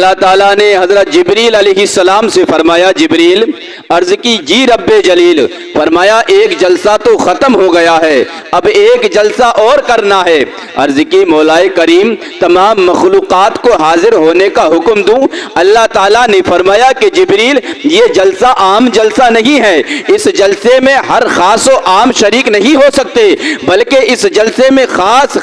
اللہ تعالیٰ نے حضرت جبریل علیہ السلام سے فرمایا جبریل عرض کی جی رب جلیل، فرمایا ایک جلسہ تو ختم ہو گیا ہے، اب ایک جلسہ اور کرنا ہے۔ عرض کی مولائے کریم تمام مخلوقات کو حاضر ہونے کا حکم دوں؟ اللہ تعالیٰ نے فرمایا کہ جبریل یہ جلسہ عام جلسہ نہیں ہے، اس جلسے میں ہر خاص و عام شریک نہیں ہو سکتے، بلکہ اس جلسے میں خاص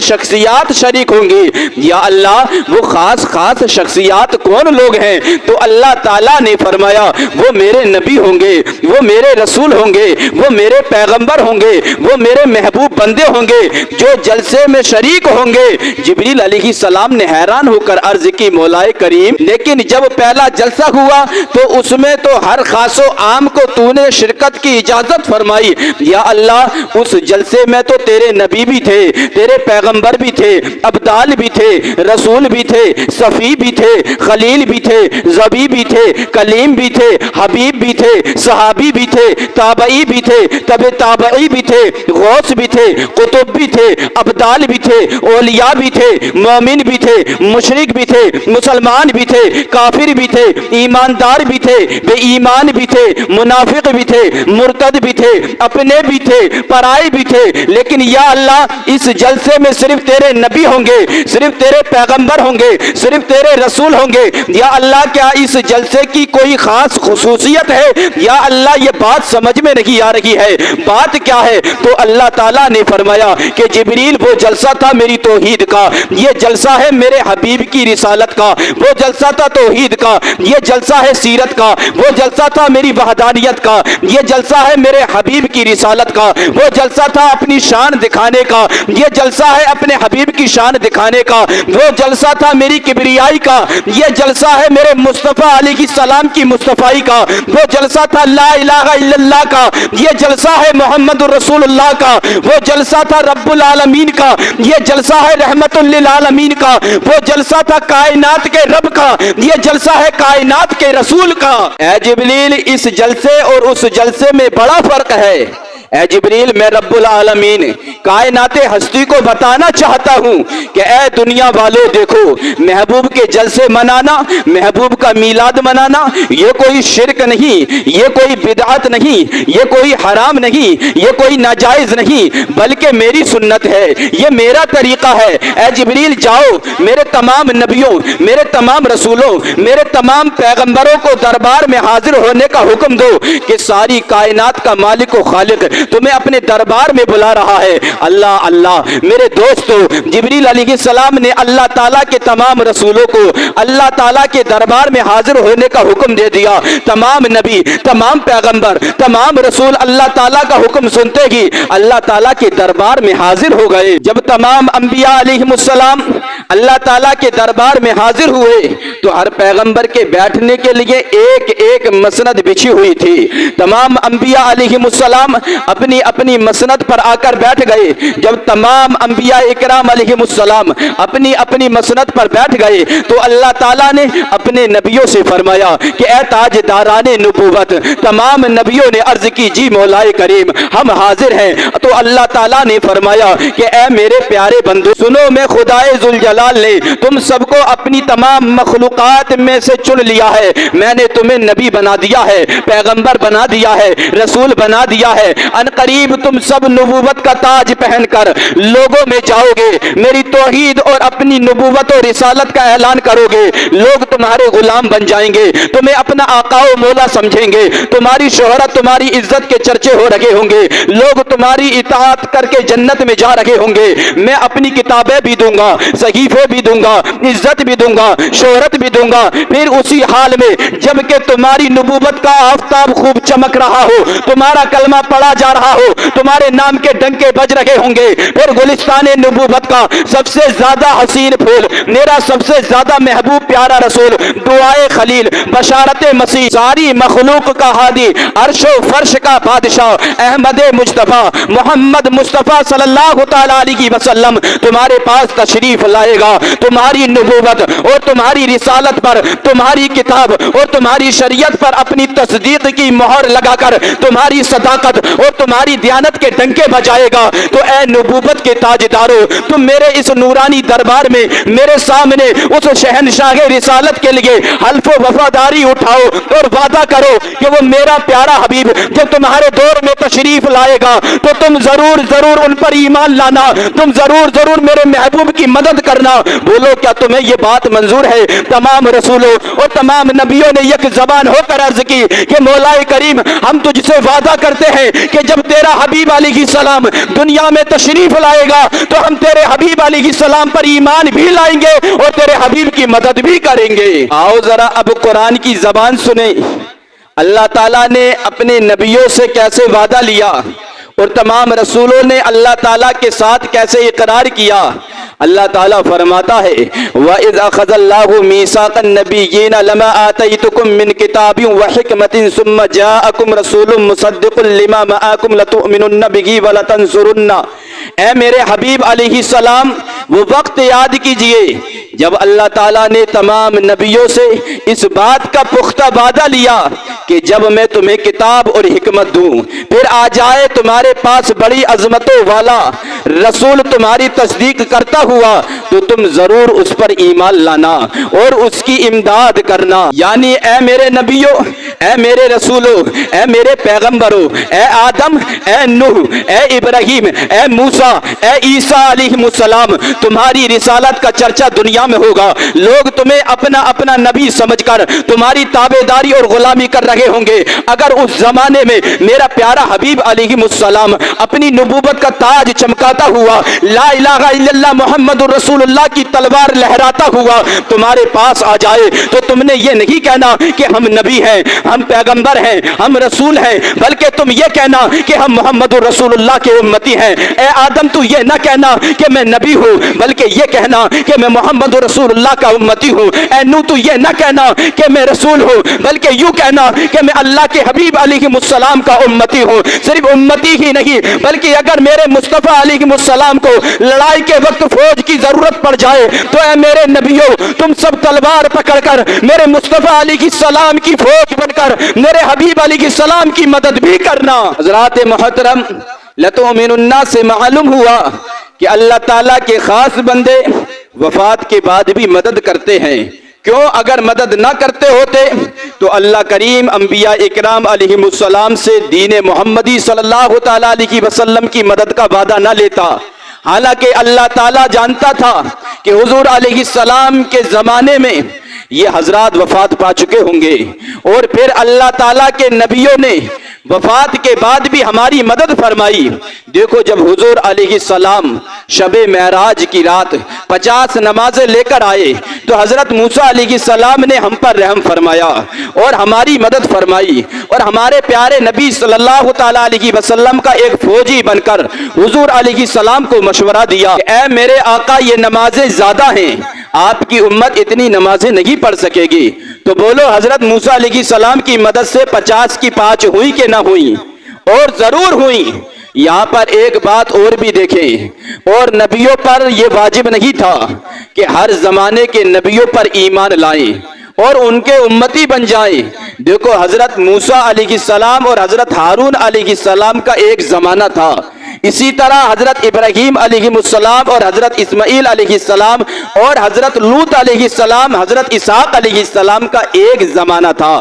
شخصیات شریک ہوں گی۔ یا اللہ وہ خاص شخصیات کون لوگ ہیں؟ تو اللہ تعالیٰ نے فرمایا وہ میرے نبی ہوں گے، وہ میرے رسول ہوں گے، وہ میرے پیغمبر ہوں گے، وہ میرے محبوب بندے ہوں گے جو جلسے میں شریک ہوں گے۔ جبریل علیہ السلام نے حیران ہو کر عرض کی مولائے کریم لیکن جب پہلا جلسہ ہوا تو اس میں تو ہر خاص و عام کو تو نے شرکت کی اجازت فرمائی۔ یا اللہ اس جلسے میں تو تیرے نبی بھی تھے، تیرے پیغمبر بھی تھے، ابدال بھی تھے، رسول بھی تھے، صفی بھی تھے، خلیل بھی تھے، ذبی بھی تھے، کلیم بھی تھے، حبیب بھی تھے، صحابی بھی تھے، تابعی بھی تھے، تبع تابعی بھی تھے، غوث بھی تھے، قطب بھی تھے، ابدال بھی تھے، اولیاء بھی تھے، مومن بھی تھے، مشرک بھی تھے، مسلمان بھی تھے، کافر بھی تھے، ایماندار بھی تھے، بے ایمان بھی تھے، منافق بھی تھے، مرتد بھی تھے، اپنے بھی تھے، پرائے بھی تھے، لیکن یا اللہ اس جلسے میں صرف تیرے نبی ہوں گے، صرف تیرے پیغمبر ہوں گے، صرف تیرے رسول ہوں گے۔ یا اللہ کیا اس جلسے کی کوئی خاص خصوصیت ہے؟ یا اللہ یہ بات سمجھ میں نہیں آ رہی ہے، بات کیا ہے؟ تو اللہ تعالیٰ نے فرمایا کہ جبریل وہ جلسہ تھا میری توحید کا، یہ جلسہ ہے میرے حبیب کی رسالت کا، وہ جلسہ تھا توحید کا، یہ جلسہ ہے سیرت کا، وہ جلسہ تھا میری وحدانیت کا، یہ جلسہ ہے میرے حبیب کی رسالت کا، وہ جلسہ تھا اپنی شان دکھانے کا، یہ جلسہ ہے اپنے حبیب کی شان دکھانے کا، وہ جلسہ تھا میری کبریائی کا، یہ جلسہ ہے میرے مصطفیٰ علیہ السلام کی مصطفیٰ کا، وہ جلسہ تھا لا الہ الا اللہ کا، یہ جلسہ ہے محمد الرسول اللہ کا، وہ جلسہ تھا رب العالمین کا، یہ جلسہ ہے رحمت للعالمین کا، وہ جلسہ تھا کائنات کے رب کا، یہ جلسہ ہے کائنات کے رسول کا۔ اے جبریل اس جلسے اور اس جلسے میں بڑا فرق ہے۔ اے جبریل میں رب العالمین کائنات ہستی کو بتانا چاہتا ہوں کہ اے دنیا والو دیکھو، محبوب کے جلسے منانا، محبوب کا میلاد منانا یہ کوئی شرک نہیں، یہ کوئی بدعت نہیں، یہ کوئی حرام نہیں، یہ کوئی ناجائز نہیں، بلکہ میری سنت ہے، یہ میرا طریقہ ہے۔ اے جبریل جاؤ میرے تمام نبیوں، میرے تمام رسولوں، میرے تمام پیغمبروں کو دربار میں حاضر ہونے کا حکم دو کہ ساری کائنات کا مالک و خالق تمہیں اپنے دربار میں بلا رہا ہے۔ اللہ اللہ میرے دوستو، جبریل علیہ السلام نے اللہ تعالیٰ کے تمام رسولوں کو اللہ تعالیٰ کے دربار میں حاضر ہونے کا حکم دے دیا۔ تمام نبی، تمام پیغمبر، تمام رسول اللہ تعالیٰ کا حکم سنتے ہی اللہ تعالیٰ کے دربار میں حاضر ہو گئے۔ جب تمام انبیاء علیہ السلام اللہ تعالیٰ کے دربار میں حاضر ہوئے تو ہر پیغمبر کے بیٹھنے کے لیے ایک ایک مسند بچھی ہوئی تھی۔ تمام انبیاء علیہ السلام اپنی اپنی مسند پر آ کر بیٹھ گئے۔ جب تمام انبیاء اکرام علیہ السلام اپنی اپنی مسند پر بیٹھ گئے تو اللہ تعالیٰ نے اپنے نبیوں سے فرمایا کہ اے تاجداران نبوت، تمام نبیوں نے عرض کی جی مولائے کریم ہم حاضر ہیں۔ تو اللہ تعالیٰ نے فرمایا کہ اے میرے پیارے بندو سنو، میں خدائے ذوالجلال نے تم سب کو اپنی تمام مخلوقات میں سے چن لیا ہے، میں نے تمہیں نبی بنا دیا ہے، پیغمبر بنا دیا ہے، رسول بنا دیا ہے۔ ان قریب تم سب نبوت کا تاج پہن کر لوگوں میں جاؤ گے، میری توحید اور اپنی نبوت و رسالت کا اعلان کرو گے، لوگ تمہارے غلام بن جائیں گے، تمہیں اپنا آقا و مولا سمجھیں گے، تمہاری شہرت تمہاری عزت کے چرچے ہو رہے ہوں گے، لوگ تمہاری اطاعت کر کے جنت میں جا رہے ہوں گے۔ میں اپنی کتابیں بھی دوں گا، صحیفے بھی دوں گا، عزت بھی دوں گا، شہرت بھی دوں گا۔ پھر اسی حال میں جب کہ تمہاری نبوت کا آفتاب خوب چمک رہا ہو، تمہارا کلمہ پڑھا جا رہا ہو، تمہارے نام کے ڈنکے بج رہے ہوں گے، پھر گلستان نبوت کا سب سے زیادہ حسین پھول، میرا سب سے زیادہ محبوب پیارا رسول، دعائے خلیل، بشارت مسیح، ساری مخلوق کا ہادی، عرش و فرش کا بادشاہ، احمد مصطفیٰ محمد مصطفیٰ صلی اللہ تعالیٰ علیہ وسلم تمہارے پاس تشریف لائے گا تمہاری نبوت اور تمہاری رسالت پر، تمہاری کتاب اور تمہاری شریعت پر اپنی تصدیق کی مہر لگا کر تمہاری صداقت اور تمہاری دیانت کے ڈنکے بجائے گا، تو اے نبوت کے تاجدارو، تم میرے اس نورانی دربار میں میرے سامنے اس شہنشاہ رسالت کے لیے حلف و وفاداری اٹھاؤ اور وعدہ کرو کہ وہ میرا پیارا حبیب جب تمہارے دور میں تشریف لائے گا تو تم ضرور ضرور ان پر ایمان لانا، تم ضرور ضرور میرے محبوب کی مدد کرنا۔ بولو کیا تمہیں یہ بات منظور ہے؟ تمام رسولوں اور تمام نبیوں نے یک زبان ہو کر عرض کی کہ مولا کریم، ہم تجھ سے وعدہ کرتے ہیں کہ جب تیرا حبیب علیہ السلام دنیا میں تشریف لائے گا تو ہم تیرے حبیب علیہ السلام پر ایمان بھی لائیں گے اور تیرے حبیب کی مدد بھی کریں گے۔ آؤ ذرا اب قرآن کی زبان سنیں، اللہ تعالیٰ نے اپنے نبیوں سے کیسے وعدہ لیا اور تمام رسولوں نے اللہ تعالیٰ کے ساتھ کیسے اقرار کیا۔ اللہ تعالیٰ فرماتا ہے وَإِذْ أَخَذَ اللَّهُ مِيثَاقَ النَّبِيِّينَ لَمَا آتَيْتُكُم مِّن كِتَابٍ وَحِكْمَةٍ ثُمَّ جَاءَكُمْ رَسُولٌ مُصَدِّقٌ لِّمَا مَعَكُمْ لَتُؤْمِنُنَّ بِهِ وَلَتَنصُرُنَّ۔ اے میرے حبیب علیہ السلام، وہ وقت یاد کیجئے جب اللہ تعالیٰ نے تمام نبیوں سے اس بات کا پختہ وعدہ لیا کہ جب میں تمہیں کتاب اور حکمت دوں، پھر آ جائے تمہارے پاس بڑی عظمتوں والا رسول تمہاری تصدیق کرتا ہوا، تو تم ضرور اس پر ایمان لانا اور اس کی امداد کرنا۔ یعنی اے میرے نبیوں، اے میرے رسولوں، اے میرے پیغمبروں، اے آدم، اے نوح، اے ابراہیم، اے موسیٰ، اے عیسیٰ علیہ السلام، تمہاری رسالت کا چرچا دنیا میں ہوگا۔ لوگ تمہیں اپنا اپنا نبی سمجھ کر تمہاری تابعداری اور غلامی کر رہے ہوں گے۔ اگر اس زمانے میں میرا پیارا حبیب علیہ السلام اپنی نبوت کا تاج چمکاتا ہوا، لا الہ الا اللہ محمد رسول اللہ کی تلوار لہراتا ہوا تمہارے پاس آ جائے، تو تم نے یہ نہیں کہنا کہ ہم نبی ہیں، ہم پیغمبر ہیں، ہم رسول ہیں، بلکہ تم یہ کہنا کہ ہم محمد رسول اللہ کے امتی ہیں۔ اے آدم، تو یہ نہ کہنا کہ میں نبی ہوں، بلکہ یہ کہنا کہ میں محمد رسول اللہ کا امتی ہوں۔ اے نوح، تو یہ نہ کہنا کہ میں رسول ہوں، بلکہ یوں کہنا کہ میں اللہ کے حبیب علیہ السلام کا امتی ہوں۔ صرف امتی ہی نہیں، بلکہ اگر میرے مصطفیٰ علیہ السلام کو لڑائی کے وقت فوج کی ضرورت پڑ جائے تو اے میرے نبیوں، تم سب تلوار پکڑ کر میرے مصطفیٰ علیہ السلام کی فوج بن کر میرے حبیب علیہ السلام کی مدد بھی کرنا۔ حضرات محترم، لتؤمنن سے معلوم ہوا کہ اللہ تعالیٰ کے خاص بندے وفات کے بعد بھی مدد کرتے ہیں۔ کیوں؟ اگر مدد نہ کرتے ہوتے تو اللہ کریم انبیاء اکرام علیہ السلام سے دین محمدی صلی اللہ تعالیٰ علیہ وسلم کی مدد کا وعدہ نہ لیتا۔ حالانکہ اللہ تعالیٰ جانتا تھا کہ حضور علیہ السلام کے زمانے میں یہ حضرات وفات پا چکے ہوں گے، اور پھر اللہ تعالیٰ کے نبیوں نے وفات کے بعد بھی ہماری مدد فرمائی۔ دیکھو، جب حضور علیہ السلام شب معراج کی رات 50 نمازیں لے کر آئے تو حضرت موسیٰ علیہ السلام نے ہم پر رحم فرمایا اور ہماری مدد فرمائی، اور ہمارے پیارے نبی صلی اللہ تعالیٰ علیہ وسلم کا ایک فوجی بن کر حضور علیہ السلام کو مشورہ دیا کہ اے میرے آقا، یہ نمازیں زیادہ ہیں، آپ کی امت اتنی نمازیں نہیں پڑھ سکے گی۔ تو بولو، حضرت موسیٰ علیہ السلام کی مدد سے 50 کی 5 ہوئی کہ نہ ہوئی؟ اور ضرور ہوئی۔ یہاں پر ایک بات اور بھی دیکھیں، اور نبیوں پر یہ واجب نہیں تھا کہ ہر زمانے کے نبیوں پر ایمان لائیں اور ان کے امتی بن جائیں۔ دیکھو، حضرت موسیٰ علیہ السلام اور حضرت ہارون علیہ السلام کا ایک زمانہ تھا، اسی طرح حضرت ابراہیم علیہ السلام اور حضرت اسماعیل علیہ السلام اور حضرت لوط علیہ السلام، حضرت اسحاق علیہ السلام کا ایک زمانہ تھا۔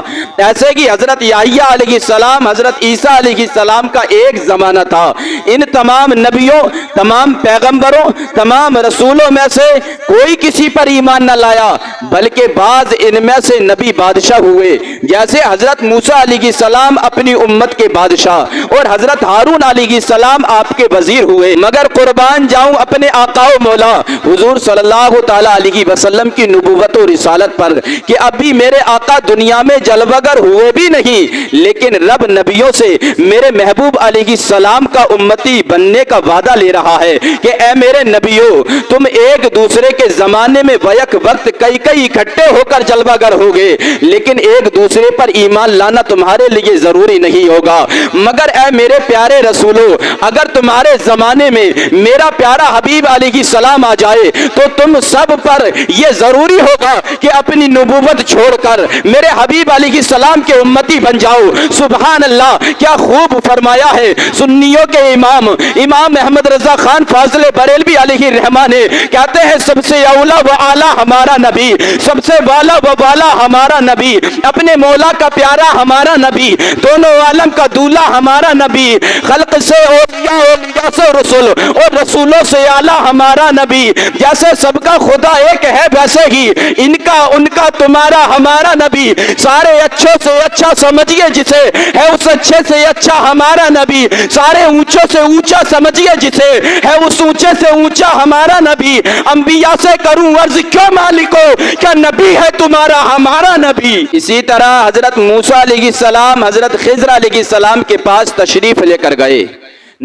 ایسے کہ حضرت یحییٰ علیہ السلام، حضرت عیسیٰ علیہ السلام کا ایک زمانہ تھا۔ ان تمام نبیوں، تمام پیغمبروں، تمام رسولوں میں سے کوئی کسی پر ایمان نہ لایا، بلکہ بعض ان میں سے نبی بادشاہ ہوئے، جیسے حضرت موسیٰ علیہ السلام اپنی امت کے بادشاہ اور حضرت ہارون علیہ السلام آپ کے وزیر ہوئے۔ مگر قربان جاؤں اپنے آقا و مولا حضور صلی اللہ تعالیٰ علیہ وسلم کی نبوت و رسالت پر کہ ابھی میرے آقا دنیا میں جلوگر ہوئے بھی نہیں، لیکن رب نبیوں سے میرے محبوب علیہ السلام کا امتی بننے کا وعدہ لے رہا ہے کہ اے میرے نبیوں، تم ایک دوسرے کے زمانے میں بیک وقت کئی اکٹھے ہو کر جلوگر ہوگے، لیکن ایک دوسرے پر ایمان لانا تمہارے لیے ضروری نہیں ہوگا۔ مگر اے میرے پیارے رسولوں، اگر تمہارے زمانے میں میرا پیارا حبیب علیہ السلام آ جائے تو تم سب پر یہ ضروری ہوگا کہ اپنی نبوت چھوڑ کر میرے حبیب علیہ السلام کے امتی بن جاؤ۔ سبحان اللہ، کیا خوب فرمایا ہے سنیوں کے امام احمد رضا خان فاضل بریلوی علیہ الرحمہ نے، کہتے ہیں سب سے اولا و اعلیٰ ہمارا نبی، سب سے والا و بالا ہمارا نبی، اپنے مولا کا پیارا ہمارا نبی، دونوں عالم کا دولہ ہمارا نبی، خلق سے اولیاء، اولیاء سے رسول اور رسولوں سے اعلیٰ ہمارا نبی۔ جیسے سب کا خدا ایک ہے ویسے ہی ان کا تمہارا ہمارا نبی، سارے اچھوں سے اچھا سمجھیے جسے ہے اس اچھے سے اچھا ہمارا نبی، سارے اونچوں سے اونچا سمجھیے جسے ہے اس اونچے سے اونچا ہمارا نبی۔ انبیاء سے کروں عرض کیوں مالکو، کیا نبی ہے تمہارا ہمارا نبی۔ اسی طرح حضرت موسیٰ علیہ السلام حضرت خضر علیہ السلام کے پاس تشریف لے کر گئے،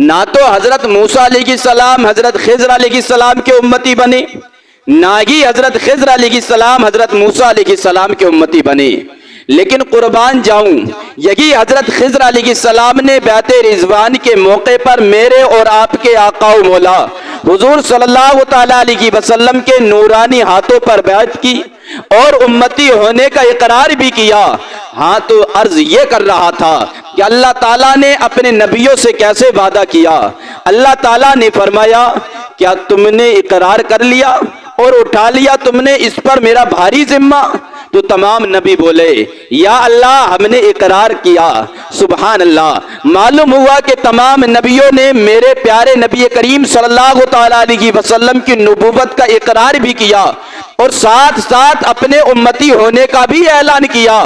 نہ تو حضرت موسیٰ علیہ السلام حضرت خضر علیہ السلام کے امتی بنے، نہ ہی حضرت خضر علیہ السلام حضرت موسیٰ علیہ السلام کے امتی بنے، لیکن قربان جاؤں یہی حضرت خضر علیہ السلام نے بیعت رضوان کے موقع پر میرے اور آپ کے آقا و مولا حضور صلی اللہ تعالیٰ علیہ وسلم کے نورانی ہاتھوں پر بیعت کی اور امتی ہونے کا اقرار بھی کیا۔ ہاں تو عرض یہ کر رہا تھا کہ اللہ تعالیٰ نے اپنے نبیوں سے کیسے وعدہ کیا۔ اللہ تعالیٰ نے فرمایا کیا تم نے اقرار کر لیا اور اٹھا لیا تم نے اس پر میرا بھاری ذمہ؟ تو تمام نبی بولے یا اللہ ہم نے اقرار کیا۔ سبحان اللہ، معلوم ہوا کہ تمام نبیوں نے میرے پیارے نبی کریم صلی اللہ تعالیٰ علیہ وسلم کی نبوت کا اقرار بھی کیا اور ساتھ ساتھ اپنے امتی ہونے کا بھی اعلان کیا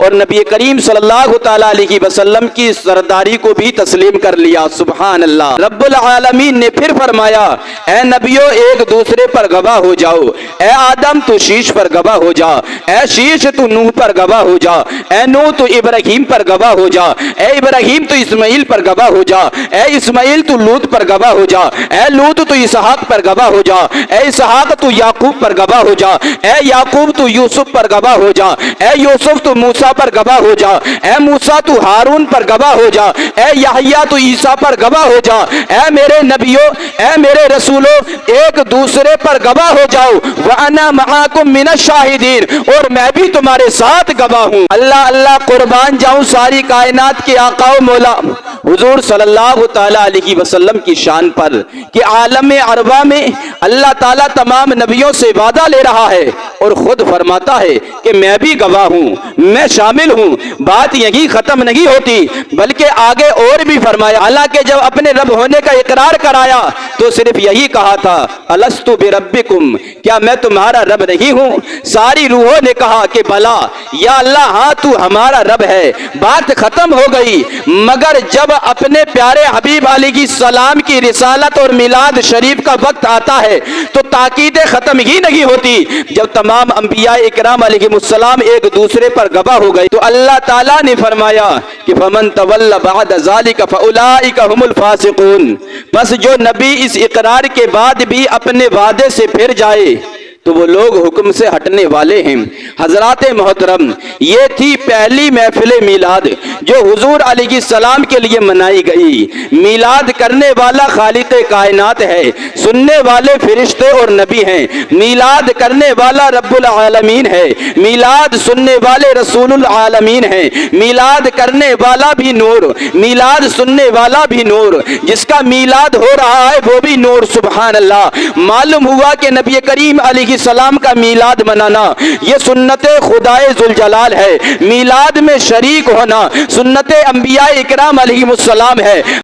اور نبی کریم صلی اللہ تعالیٰ علیہ وسلم کی سرداری کو بھی تسلیم کر لیا۔ سبحان اللہ۔ رب العالمین نے پھر فرمایا اے نبیوں ایک دوسرے پر گواہ ہو جاؤ، اے آدم تو شیش پر گواہ ہو جا، اے شیش تو نوح پر گواہ ہو جا، اے نوح تو ابراہیم پر گواہ ہو جا، اے ابراہیم تو اسماعیل پر گواہ ہو جا، اے اسماعیل تو لوط پر گواہ ہو جا، اے لوط تو اسحاق پر گواہ ہو جا، اے اسحاق تو یعقوب پر گواہ ہو جا، اے یعقوب تو یوسف پر گواہ ہو جا، اے یوسف تو موسیٰ پر گواہ ہو جا، اے موسیٰ تو ہارون پر گواہ ہو جا، اے یحییٰ تو عیسیٰ پر گواہ ہو جا۔ اے میرے نبیوں، اے میرے رسولوں، ایک دوسرے پر گواہ ہو جاؤ۔ وَأَنَا مَعَكُم مِّنَ الشَّاهِدِينَ، اور میں بھی تمہارے ساتھ گواہ ہوں۔ اللہ اللہ، قربان جاؤں ساری کائنات کے آقا و مولا حضور صلی اللہ تعالیٰ علیہ وسلم کی شان پر کہ عالم ارواح میں اللہ تعالیٰ تمام نبیوں سے وعدہ لے رہا ہے اور خود فرماتا ہے کہ میں بھی گواہ ہوں، میں شامل ہوں۔ بات یہی ختم نہیں ہوتی بلکہ آگے اور بھی فرمایا، حالانکہ جب اپنے رب ہونے کا اقرار کرایا تو صرف یہی کہا تھا الست بربکم، کیا میں تمہارا رب نہیں ہوں؟ ساری روحوں نے کہا کہ بلا یا اللہ، ہاں تو ہمارا رب ہے۔ بات ختم ہو گئی، مگر جب اپنے پیارے حبیب علیہ السلام کی رسالت اور میلاد شریف کا وقت آتا ہے تو تاکیدیں ختم ہی نہیں ہوتی۔ جب تمام انبیاء اکرام علیہ السلام ایک دوسرے پر گواہ ہو گئے تو اللہ تعالیٰ نے فرمایا کہ فمن تولى بعد ذلك فاولئک هم الفاسقون، بس جو نبی اس اقرار کے بعد بھی اپنے وعدے سے پھر جائے تو وہ لوگ حکم سے ہٹنے والے ہیں۔ حضرات محترم، یہ تھی پہلی محفل میلاد جو حضور علیہ السلام کے لیے منائی گئی۔ میلاد کرنے والا خالق کائنات ہے، سننے والے فرشتے اور نبی ہیں۔ میلاد کرنے والا رب العالمین ہے، میلاد سننے والے رسول العالمین ہیں۔ میلاد کرنے والا بھی نور، میلاد سننے والا بھی نور، جس کا میلاد ہو رہا ہے وہ بھی نور۔ سبحان اللہ۔ معلوم ہوا کہ نبی کریم علیہ السلام کا میلاد منانا یہ سنت خدائے ذوالجلال ہے۔ میلاد میں شریک ہونا سنت انبیاء اکرام علیہ السلام ہے۔